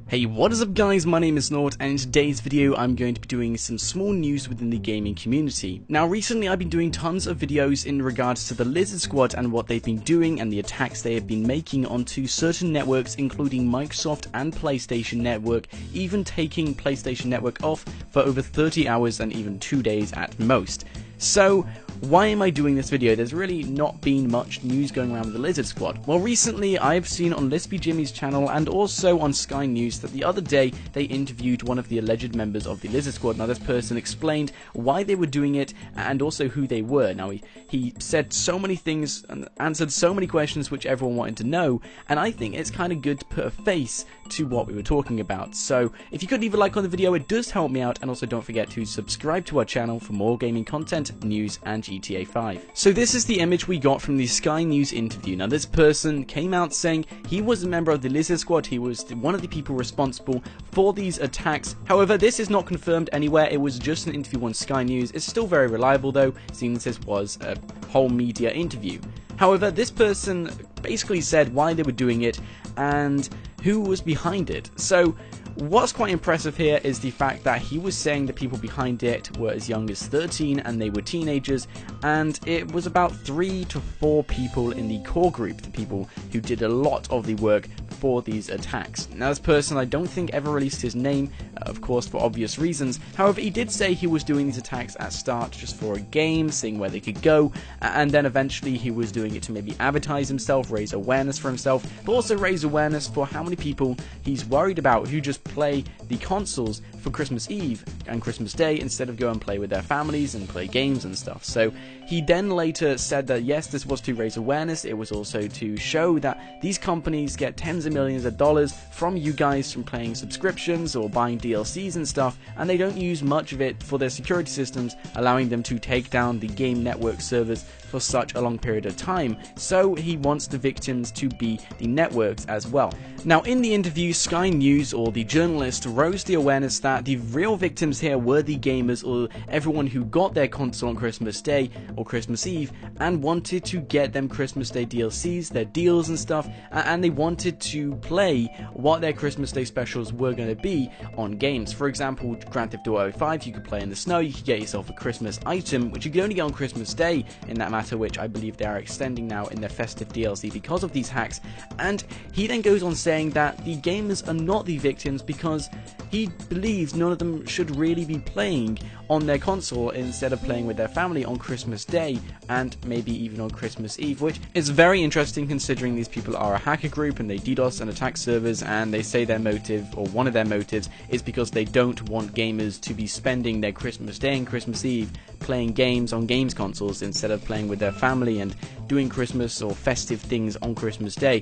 Hey, what is up guys, my name is Nord, and in today's video I'm going to be doing some small news within the gaming community. Now recently I've been doing tons of videos in regards to the Lizard Squad and what they've been doing and the attacks they have been making onto certain networks, including Microsoft and PlayStation Network, even taking PlayStation Network off for over 30 hours and even 2 days at most. So, why am I doing this video? There's really not been much news going around with the Lizard Squad. Well, recently I've seen on Lispy Jimmy's channel and also on Sky News that the other day they interviewed one of the alleged members of the Lizard Squad. Now this person explained why they were doing it and also who they were. Now he said so many things and answered so many questions which everyone wanted to know, and I think it's kind of good to put a face to what we were talking about. So if you could leave a like on the video, it does help me out, and also don't forget to subscribe to our channel for more gaming content, news and GTA 5. So this is the image we got from the Sky News interview. Now this person came out saying he was a member of the Lizard Squad, he was one of the people responsible for these attacks. However, this is not confirmed anywhere, it was just an interview on Sky News. It's still very reliable though, since this was a whole media interview. However, this person basically said why they were doing it and who was behind it. So what's quite impressive here is the fact that he was saying the people behind it were as young as 13 and they were teenagers, and it was about 3 to 4 people in the core group, the people who did a lot of the work for these attacks. Now this person I don't think ever released his name, of course for obvious reasons. However, he did say he was doing these attacks at start just for a game, seeing where they could go, and then eventually he was doing it to maybe advertise himself, raise awareness for himself, but also raise awareness for how many people he's worried about who just play the consoles for Christmas Eve and Christmas Day instead of go and play with their families and play games and stuff. So he then later said that yes, this was to raise awareness, it was also to show that these companies get tens of millions of dollars from you guys from playing subscriptions or buying DLCs and stuff, and they don't use much of it for their security systems, allowing them to take down the game network servers for such a long period of time. So he wants the victims to be the networks as well. Now in the interview, Sky News, or the journalist, rose the awareness that the real victims here were the gamers, or everyone who got their console on Christmas Day or Christmas Eve and wanted to get them Christmas Day DLCs, their deals and stuff, and they wanted to play what their Christmas Day specials were going to be on games. For example, Grand Theft Auto 5, you could play in the snow, you could get yourself a Christmas item, which you could only get on Christmas Day in that matter, which I believe they are extending now in their festive DLC because of these hacks. And he then goes on saying that the gamers are not the victims because he believes none of them should really be playing on their console instead of playing with their family on Christmas Day and maybe even on Christmas Eve, which is very interesting considering these people are a hacker group and they DDoS and attack servers, and they say their motive, or one of their motives, is because they don't want gamers to be spending their Christmas Day and Christmas Eve playing games on games consoles instead of playing with their family and doing Christmas or festive things on Christmas Day.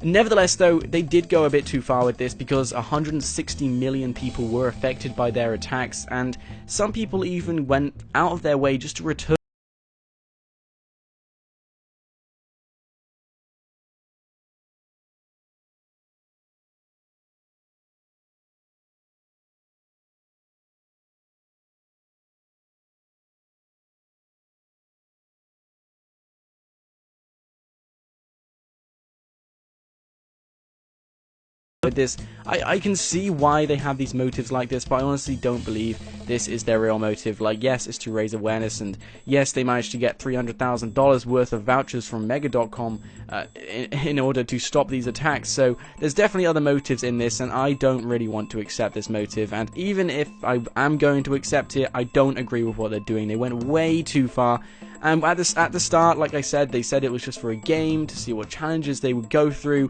Nevertheless though, they did go a bit too far with this because 160 million people were affected by their attacks, and some people even went out of their way just to return with this. I can see why they have these motives like this, but I honestly don't believe this is their real motive. Like, yes, it's to raise awareness, and yes, they managed to get $300,000 worth of vouchers from Mega.com in order to stop these attacks, so there's definitely other motives in this, and I don't really want to accept this motive. And even if I am going to accept it, I don't agree with what they're doing. They went way too far. And at the start, like I said, they said it was just for a game to see what challenges they would go through.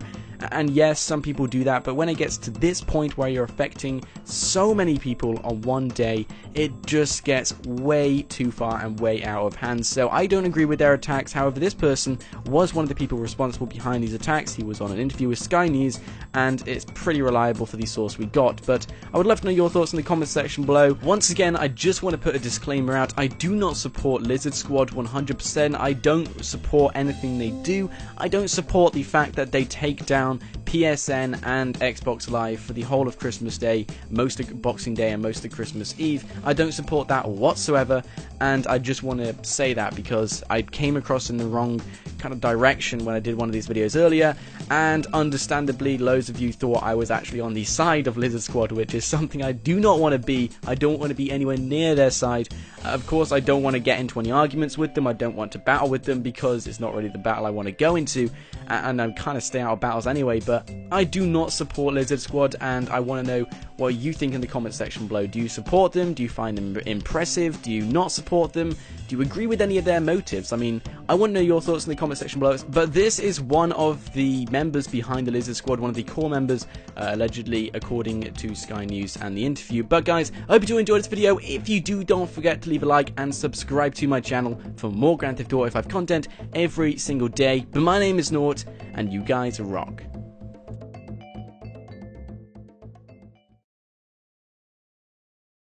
And yes, some people do that, but when it gets to this point where you're affecting so many people on one day, it just gets way too far and way out of hand. So I don't agree with their attacks. However, this person was one of the people responsible behind these attacks. He was on an interview with Sky News, and it's pretty reliable for the source we got. But I would love to know your thoughts in the comment section below. Once again, I just want to put a disclaimer out. I do not support Lizard Squad 100%. I don't support anything they do. I don't support the fact that they take down PSN and Xbox Live for the whole of Christmas Day, most of Boxing Day and most of Christmas Eve. I don't support that whatsoever, and I just want to say that because I came across in the wrong kind of direction when I did one of these videos earlier, and understandably loads of you thought I was actually on the side of Lizard Squad, which is something I do not want to be. I don't want to be anywhere near their side. Of course, I don't want to get into any arguments with them. I don't want to battle with them because it's not really the battle I want to go into, and I kind of stay out of battles anyway. But I do not support Lizard Squad, and I want to know what you think in the comment section below. Do you support them? Do you find them impressive? Do you not support them? Do you agree with any of their motives? I mean, I want to know your thoughts in the comment section below. But this is one of the members behind the Lizard Squad, one of the core members, allegedly, according to Sky News and the interview. But guys, I hope you do enjoy this video. If you do, don't forget to leave a like and subscribe to my channel for more Grand Theft Auto 5 content every single day. But my name is Nort, and you guys rock.